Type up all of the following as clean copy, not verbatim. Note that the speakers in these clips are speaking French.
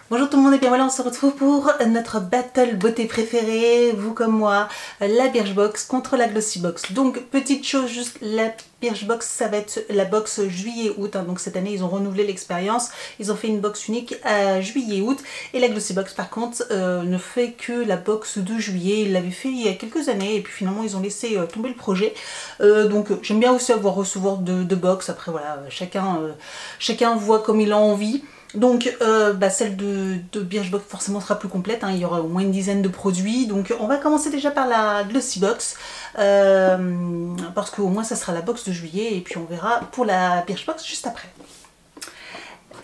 Bonjour tout le monde et bien voilà, on se retrouve pour notre battle beauté préférée, vous comme moi, la Birchbox contre la Glossybox. Donc petite chose, juste la Birchbox, ça va être la box juillet-août, hein. Donc cette année ils ont renouvelé l'expérience, ils ont fait une box unique à juillet-août et la Glossybox par contre ne fait que la box de juillet. Ils l'avaient fait il y a quelques années et puis finalement ils ont laissé tomber le projet. Donc j'aime bien aussi recevoir de box, après voilà, chacun voit comme il a envie. Donc celle de Birchbox forcément sera plus complète, hein. Il y aura au moins une dizaine de produits. Donc on va commencer déjà par la Glossybox parce qu'au moins ça sera la box de juillet et puis on verra pour la Birchbox juste après.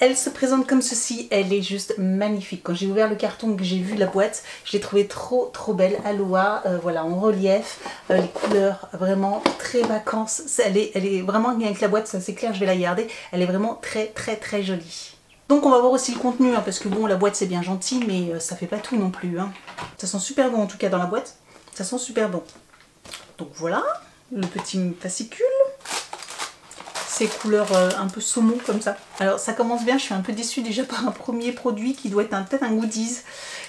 Elle se présente comme ceci, elle est juste magnifique. Quand j'ai ouvert le carton, que j'ai vu la boîte, je l'ai trouvée trop belle. Aloha, voilà, en relief, les couleurs vraiment très vacances. Elle est vraiment bien avec la boîte, ça c'est clair, je vais la garder. Elle est vraiment très jolie. Donc on va voir aussi le contenu, hein, parce que bon, la boîte c'est bien gentil, mais ça fait pas tout non plus, hein. Ça sent super bon en tout cas dans la boîte, ça sent super bon. Donc voilà, le petit fascicule. Ces couleurs un peu saumon comme ça. Alors ça commence bien, je suis un peu déçue déjà par un premier produit qui doit être peut-être un goodies.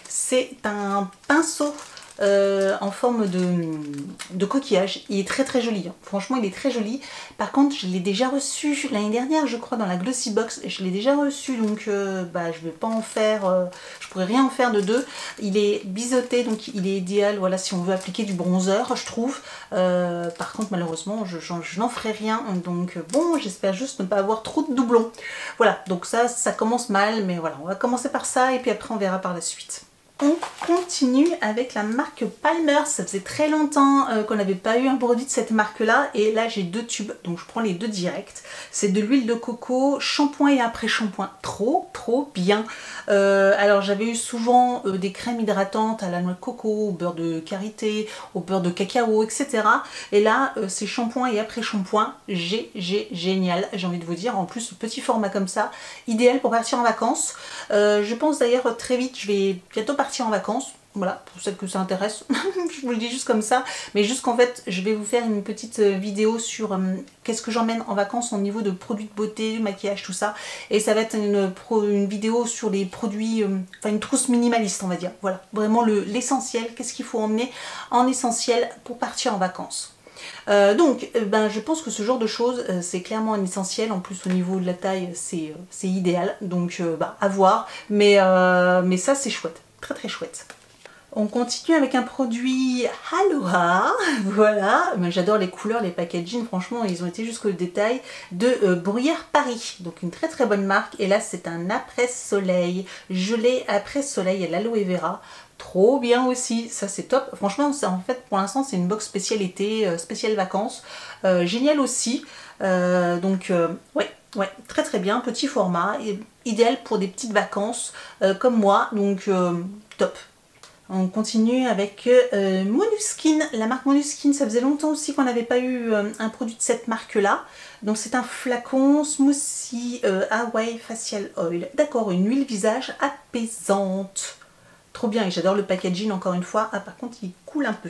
C'est un pinceau en forme de coquillage. Il est très joli, hein. Franchement il est très joli. Par contre je l'ai déjà reçu l'année dernière je crois dans la Glossybox. Je l'ai déjà reçu donc je vais pas en faire, je pourrais rien en faire de deux. Il est biseauté donc il est idéal, voilà, si on veut appliquer du bronzer je trouve. Par contre malheureusement je n'en ferai rien, donc bon, j'espère juste ne pas avoir trop de doublons. Voilà, donc ça commence mal, mais voilà, on va commencer par ça et puis après on verra par la suite. On continue avec la marque Palmer. Ça faisait très longtemps qu'on n'avait pas eu un produit de cette marque là et là j'ai deux tubes, donc je prends les deux directs. C'est de l'huile de coco, shampoing et après shampoing, trop bien. Alors j'avais eu souvent des crèmes hydratantes à la noix de coco, au beurre de karité, au beurre de cacao, etc. Et là c'est shampoing et après shampoing, génial, j'ai envie de vous dire. En plus petit format comme ça, idéal pour partir en vacances. Je pense d'ailleurs très vite, je vais bientôt partir en vacances, voilà, pour celles que ça intéresse, je vous le dis juste comme ça, mais juste qu'en fait je vais vous faire une petite vidéo sur qu'est-ce que j'emmène en vacances au niveau de produits de beauté, maquillage, tout ça, et ça va être une vidéo sur les produits, enfin une trousse minimaliste on va dire, voilà, vraiment l'essentiel, qu'est-ce qu'il faut emmener en essentiel pour partir en vacances. Je pense que ce genre de choses c'est clairement un essentiel, en plus au niveau de la taille c'est idéal, donc à voir, mais ça c'est chouette, très chouette. On continue avec un produit Aloha, voilà, j'adore les couleurs, les packaging, franchement ils ont été jusqu'au détail, de Bruyère Paris, donc une très bonne marque, et là c'est un après-soleil, gelé après-soleil à l'aloe vera. Trop bien aussi, ça c'est top. Franchement, en fait pour l'instant c'est une box spéciale été, spéciale vacances. Génial aussi. Ouais, très bien, petit format, idéal pour des petites vacances comme moi, donc top. On continue avec Monuskin, la marque Monuskin. Ça faisait longtemps aussi qu'on n'avait pas eu un produit de cette marque là. Donc c'est un flacon Smoothie Hawaii Facial Oil. D'accord, une huile visage apaisante. Trop bien, et j'adore le packaging encore une fois. Ah, par contre il coule un peu.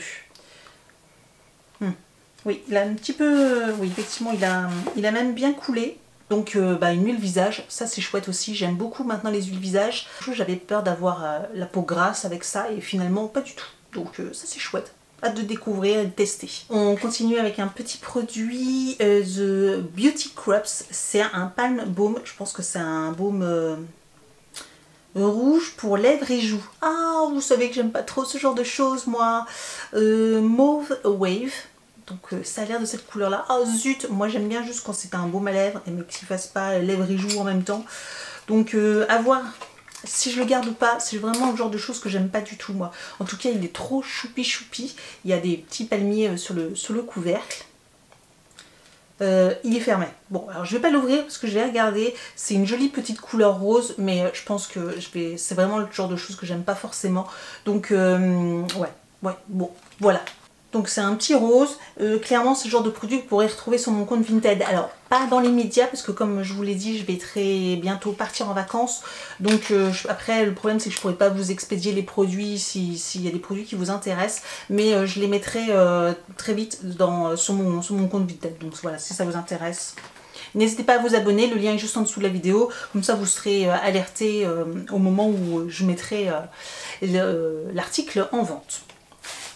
Oui, il a un petit peu, oui effectivement il a même bien coulé. Donc une huile visage, ça c'est chouette aussi, j'aime beaucoup maintenant les huiles visage. J'avais peur d'avoir la peau grasse avec ça et finalement pas du tout. Donc ça c'est chouette, hâte de découvrir et de tester. On continue avec un petit produit, The Beauty Crops, c'est un palm baume, je pense que c'est un baume rouge pour lèvres et joues. Ah, vous savez que j'aime pas trop ce genre de choses moi. Mauve Wave. Donc ça a l'air de cette couleur là. Oh zut, moi j'aime bien juste quand c'est un baume à lèvres mais qu'il ne fasse pas lèvres et joues en même temps. Donc à voir si je le garde ou pas. C'est vraiment le genre de choses que j'aime pas du tout moi. En tout cas il est trop choupi. Il y a des petits palmiers sur le couvercle. Il est fermé. Bon, alors je vais pas l'ouvrir parce que je vais regarder. C'est une jolie petite couleur rose, mais je pense que c'est vraiment le genre de choses que j'aime pas forcément. Donc ouais, bon, voilà. Donc c'est un petit rose, clairement c'est le genre de produit que vous pourrez retrouver sur mon compte Vinted. Alors pas dans les médias parce que comme je vous l'ai dit je vais très bientôt partir en vacances. Donc après le problème c'est que je pourrais pas vous expédier les produits s'il y a des produits qui vous intéressent. Mais je les mettrai très vite sur mon compte Vinted. Donc voilà, si ça vous intéresse. N'hésitez pas à vous abonner, le lien est juste en dessous de la vidéo, comme ça vous serez alerté au moment où je mettrai l'article en vente.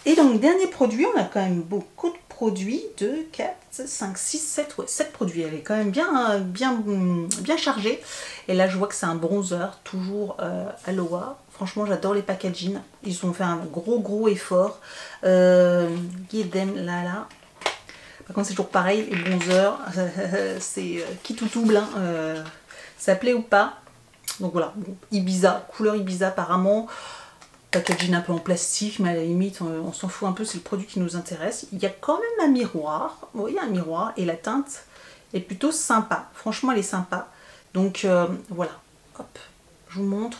Et donc dernier produit, on a quand même beaucoup de produits, 2, 4, 5, 6, 7, ouais, 7 produits, elle est quand même bien chargée. Et là je vois que c'est un bronzer, toujours Aloha. Franchement j'adore les packaging, ils ont fait un gros effort. Guidem là. Par contre c'est toujours pareil, les bronzers, c'est qui tout double, hein, ça plaît ou pas. Donc voilà, bon, Ibiza, couleur Ibiza apparemment. Packaging un peu en plastique, mais à la limite on s'en fout un peu, c'est le produit qui nous intéresse. Il y a quand même un miroir, oui il y a un miroir et la teinte est plutôt sympa, franchement elle est sympa. Donc voilà, hop, je vous montre.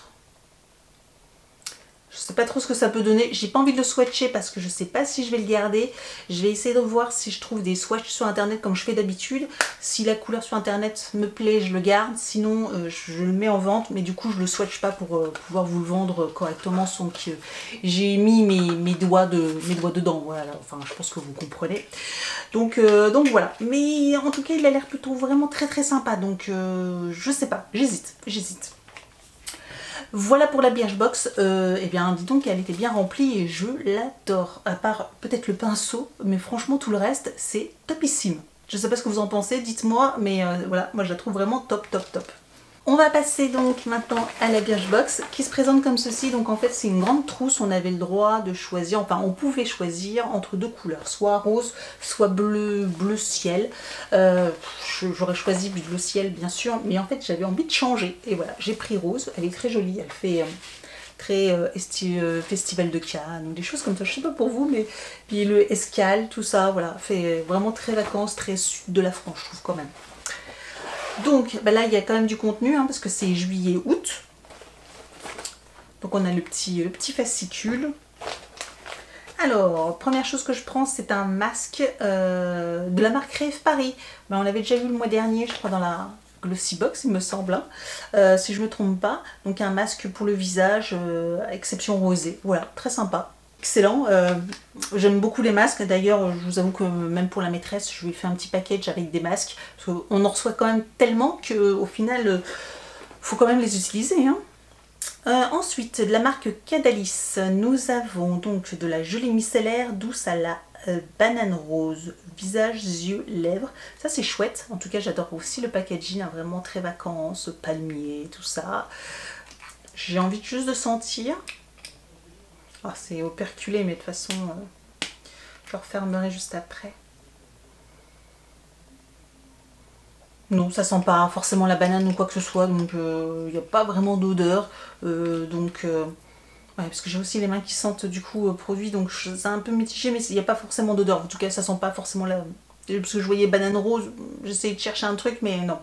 Je sais pas trop ce que ça peut donner, j'ai pas envie de le swatcher parce que je sais pas si je vais le garder. Je vais essayer de voir si je trouve des swatchs sur internet comme je fais d'habitude. Si la couleur sur internet me plaît, je le garde, sinon je le mets en vente, mais du coup je le swatch pas pour pouvoir vous le vendre correctement sans que j'ai mis mes doigts dedans, voilà, enfin je pense que vous comprenez. Donc voilà, mais en tout cas il a l'air plutôt vraiment très sympa, donc je sais pas, j'hésite. Voilà pour la Birchbox, et bien dis donc elle était bien remplie et je l'adore, à part peut-être le pinceau, mais franchement tout le reste c'est topissime. Je sais pas ce que vous en pensez, dites-moi, mais voilà, moi je la trouve vraiment top. On va passer donc maintenant à la Birchbox qui se présente comme ceci. Donc en fait c'est une grande trousse, on avait le droit de choisir, enfin on pouvait choisir entre deux couleurs, soit rose, soit bleu ciel. J'aurais choisi bleu ciel bien sûr, mais en fait j'avais envie de changer. Et voilà, j'ai pris rose, elle est très jolie, elle fait très festival de Cannes ou des choses comme ça, je sais pas pour vous, mais puis le escale, tout ça, voilà, fait vraiment très vacances, très sud de la France je trouve quand même. Donc bah là il y a quand même du contenu hein, parce que c'est juillet-août. Donc on a le petit fascicule. Alors, première chose que je prends, c'est un masque de la marque Rêve Paris. Ben, on l'avait déjà vu le mois dernier, je crois, dans la Glossy Box, il me semble, hein, si je ne me trompe pas. Donc un masque pour le visage, exception rosée. Voilà, très sympa. Excellent, j'aime beaucoup les masques, d'ailleurs je vous avoue que même pour la maîtresse je lui ai fait un petit package avec des masques, parce qu'on en reçoit quand même tellement qu'au final faut quand même les utiliser. Hein. Ensuite de la marque Cadalis, nous avons donc de la gelée micellaire douce à la banane rose, visage, yeux, lèvres, ça c'est chouette, en tout cas j'adore aussi le packaging, hein, vraiment très vacances, palmier, tout ça. J'ai envie juste de sentir. Oh, c'est operculé, mais de toute façon, je refermerai juste après. Non, ça sent pas forcément la banane ou quoi que ce soit, donc il n'y a pas vraiment d'odeur. Ouais, parce que j'ai aussi les mains qui sentent du coup produit, donc c'est un peu mitigé, mais il n'y a pas forcément d'odeur. En tout cas, ça sent pas forcément la... Parce que je voyais banane rose, j'essayais de chercher un truc, mais non.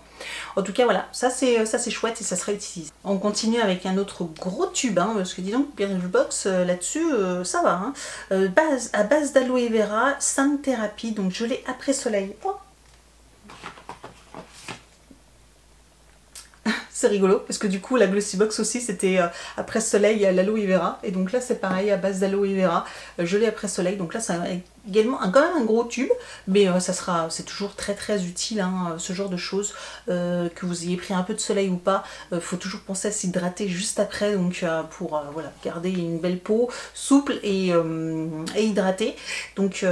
En tout cas, voilà, ça c'est chouette et ça se réutilise. On continue avec un autre gros tube, hein, parce que dis donc, Birchbox, là-dessus, ça va. Hein. À base d'aloe vera, Sun Therapy, donc gelée après soleil. Oh. C'est rigolo, parce que du coup, la Glossy Box aussi, c'était après soleil à l'aloe vera. Et donc là, c'est pareil, à base d'aloe vera, gelée après soleil. Donc là, c'est également quand même un gros tube, mais c'est toujours très utile, hein, ce genre de choses. Que vous ayez pris un peu de soleil ou pas, faut toujours penser à s'hydrater juste après, donc pour voilà, garder une belle peau souple et hydratée. Donc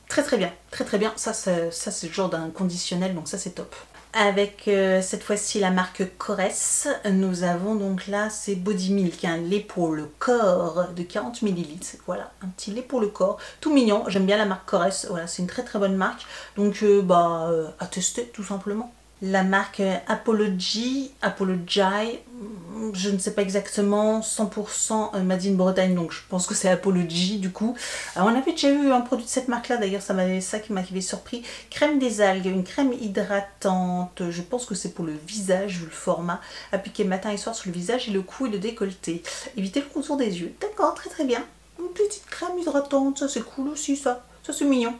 très bien, ça c'est le genre d'un conditionnel, donc ça c'est top. Avec cette fois-ci la marque Coresse, nous avons donc là c'est Body Milk, un lait pour le corps de 40 ml. Voilà, un petit lait pour le corps, tout mignon. J'aime bien la marque Coresse, voilà, c'est une très bonne marque. Donc à tester tout simplement. La marque Apology, je ne sais pas exactement, 100% Made in Bretagne, donc je pense que c'est Apology du coup. Alors, on avait déjà eu un produit de cette marque là, d'ailleurs ça qui m'avait surpris. Crème des algues, une crème hydratante, je pense que c'est pour le visage, vu le format, appliqué matin et soir sur le visage et le cou et le décolleté. Éviter le contour des yeux, d'accord, très bien. Une petite crème hydratante, ça c'est cool aussi ça c'est mignon.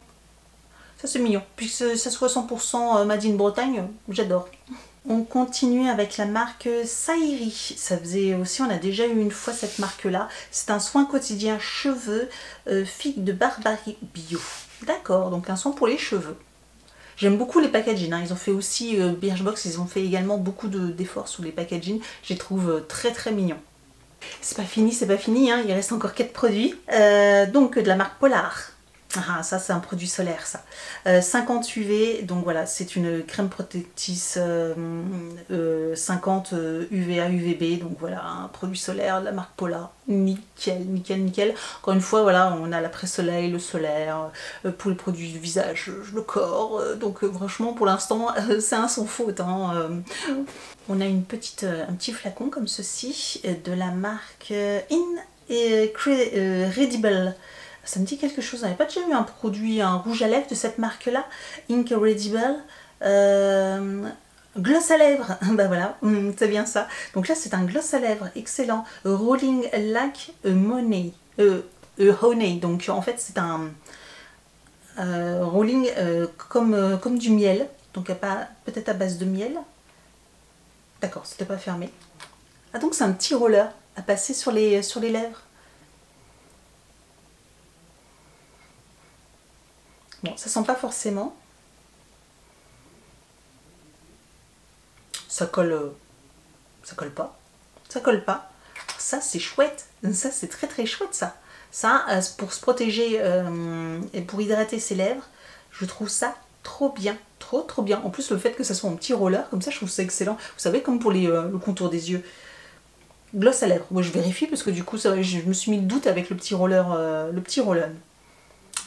Ça c'est mignon, puis que ça soit 100% Made in Bretagne, j'adore. On continue avec la marque Saïri. Ça faisait aussi, on a déjà eu une fois cette marque là. C'est un soin quotidien cheveux figue de Barbarie bio. D'accord, donc un soin pour les cheveux. J'aime beaucoup les packaging, hein. Ils ont fait aussi, Birchbox, ils ont fait également beaucoup d'efforts sur les packaging. Je les trouve très très mignons. C'est pas fini, hein. Il reste encore 4 produits. Donc de la marque Polar. Ah, ça c'est un produit solaire ça. 50 UV, donc voilà, c'est une crème protectrice 50 UVA, UVB, donc voilà, un produit solaire de la marque Polar. Nickel, nickel, nickel. Encore une fois, voilà, on a l'après-soleil, le solaire, pour les produits du visage, le corps. Donc franchement, pour l'instant, c'est un sans faute. Hein. On a un petit flacon comme ceci de la marque Incredible. Ça me dit quelque chose, on n'avait pas déjà eu un produit, un rouge à lèvres de cette marque-là, Incredible, gloss à lèvres, bah voilà, c'est bien ça. Donc là c'est un gloss à lèvres, excellent, Rolling Like Honey, Honey, donc en fait c'est un rolling comme du miel, donc peut-être à base de miel, d'accord, c'était pas fermé. Ah donc c'est un petit roller à passer sur les lèvres. Bon, ça sent pas forcément. Ça colle pas. Ça colle pas. Ça, c'est chouette. Ça, c'est très très chouette, ça. Ça, pour se protéger et pour hydrater ses lèvres, je trouve ça trop bien. Trop trop bien. En plus, le fait que ça soit un petit roller, comme ça, je trouve ça excellent. Vous savez, comme pour le contour des yeux. Gloss à lèvres. Moi, je vérifie parce que du coup, ça, je me suis mis le doute avec le petit roller.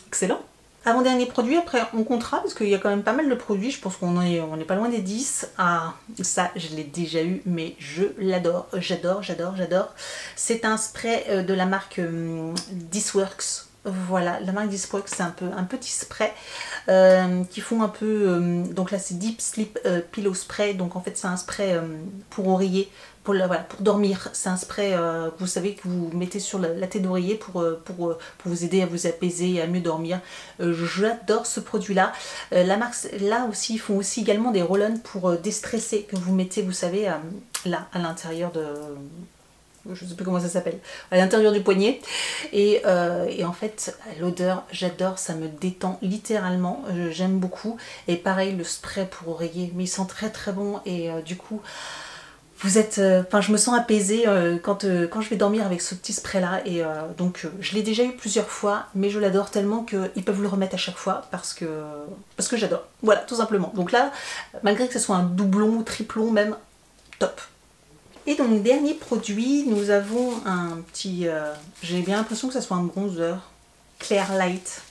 Excellent. Avant-dernier produit, après on comptera parce qu'il y a quand même pas mal de produits, je pense qu'on est pas loin des 10. Ah, ça je l'ai déjà eu, mais je l'adore, j'adore, j'adore, j'adore. C'est un spray de la marque This-Works. Voilà, la marque This-Works, c'est un petit spray qui font un peu, donc là c'est Deep Sleep Pillow Spray, donc en fait c'est un spray pour oreiller, voilà, pour dormir. C'est un spray que vous savez que vous mettez sur la tête d'oreiller pour vous aider à vous apaiser et à mieux dormir. J'adore ce produit là. La marque là aussi, ils font aussi également des roll-on pour déstresser que vous mettez, vous savez, là à l'intérieur de... je ne sais plus comment ça s'appelle, à l'intérieur du poignet, et en fait l'odeur j'adore, ça me détend littéralement, j'aime beaucoup. Et pareil le spray pour oreiller, mais il sent très très bon, et du coup vous êtes, enfin je me sens apaisée quand je vais dormir avec ce petit spray là, et donc je l'ai déjà eu plusieurs fois, mais je l'adore tellement qu'ils peuvent le remettre à chaque fois parce que j'adore, voilà, tout simplement. Donc là, malgré que ce soit un doublon ou triplon même, top. Et donc dernier produit, nous avons un petit, j'ai bien l'impression que ça soit un bronzer, Clear Light.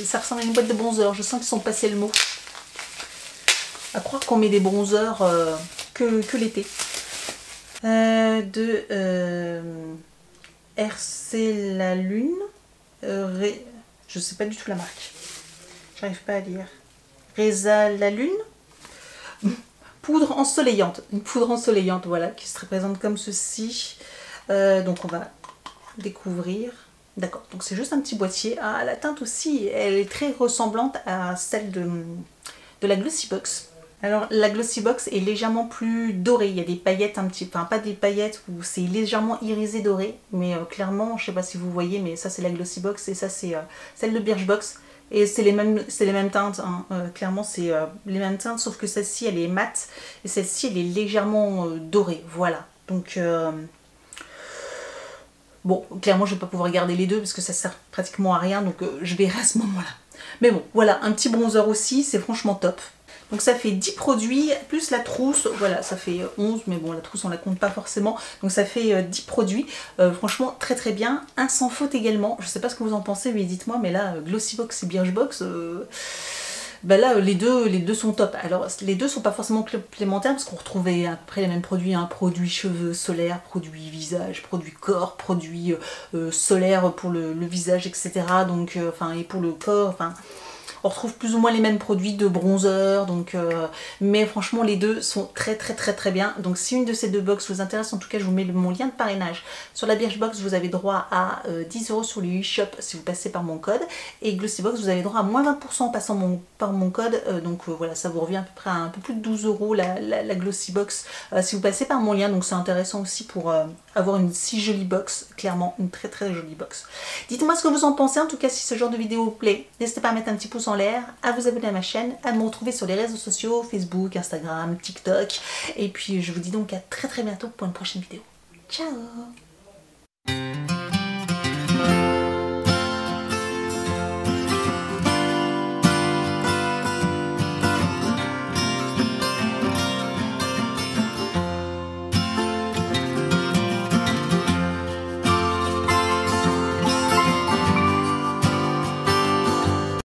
Ça ressemble à une boîte de bronzer, je sens qu'ils sont passés le mot. À croire qu'on met des bronzers que l'été. RC La Lune, je sais pas du tout la marque, j'arrive pas à lire. Reza La Lune. Poudre ensoleillante, une poudre ensoleillante, voilà, qui se représente comme ceci. Donc on va découvrir. D'accord, donc c'est juste un petit boîtier. Ah, la teinte aussi, elle est très ressemblante à celle de la Glossybox. Alors la Glossybox est légèrement plus dorée, il y a des paillettes un petit, enfin pas des paillettes, où c'est légèrement irisé doré, mais clairement, je sais pas si vous voyez, mais ça c'est la Glossybox et ça c'est celle de Birchbox. Et c'est les mêmes teintes, hein. Clairement c'est les mêmes teintes, sauf que celle-ci elle est mate et celle-ci elle est légèrement dorée, voilà. Donc bon, clairement je vais pas pouvoir garder les deux parce que ça sert pratiquement à rien, donc je verrai à ce moment-là. Mais bon, voilà, un petit bronzer aussi, c'est franchement top. Donc ça fait 10 produits, plus la trousse, voilà, ça fait 11, mais bon, la trousse on la compte pas forcément. Donc ça fait 10 produits, franchement très très bien, un sans faute également. Je sais pas ce que vous en pensez, mais dites-moi, mais là, Glossybox et Birchbox, bah là, les deux sont top. Alors les deux sont pas forcément complémentaires, parce qu'on retrouvait à peu près les mêmes produits, hein, produits cheveux solaires, produits visage, produits corps, produits solaires pour le visage, etc. Donc, enfin, et pour le corps, enfin... On retrouve plus ou moins les mêmes produits de bronzer, donc, mais franchement les deux sont très très très très bien. Donc si une de ces deux box vous intéresse, en tout cas je vous mets mon lien de parrainage sur la Birchbox, vous avez droit à 10 € sur le e-shop si vous passez par mon code, et Glossybox vous avez droit à moins 20% en passant par mon code, donc voilà, ça vous revient à peu près à un peu plus de 12 € la Glossybox si vous passez par mon lien, donc c'est intéressant aussi pour avoir une si jolie box, clairement une très très jolie box. Dites-moi ce que vous en pensez, en tout cas si ce genre de vidéo vous plaît, n'hésitez pas à mettre un petit pouce en en l'air, à vous abonner à ma chaîne, à me retrouver sur les réseaux sociaux, Facebook, Instagram, TikTok. Et puis je vous dis donc à très bientôt pour une prochaine vidéo. Ciao!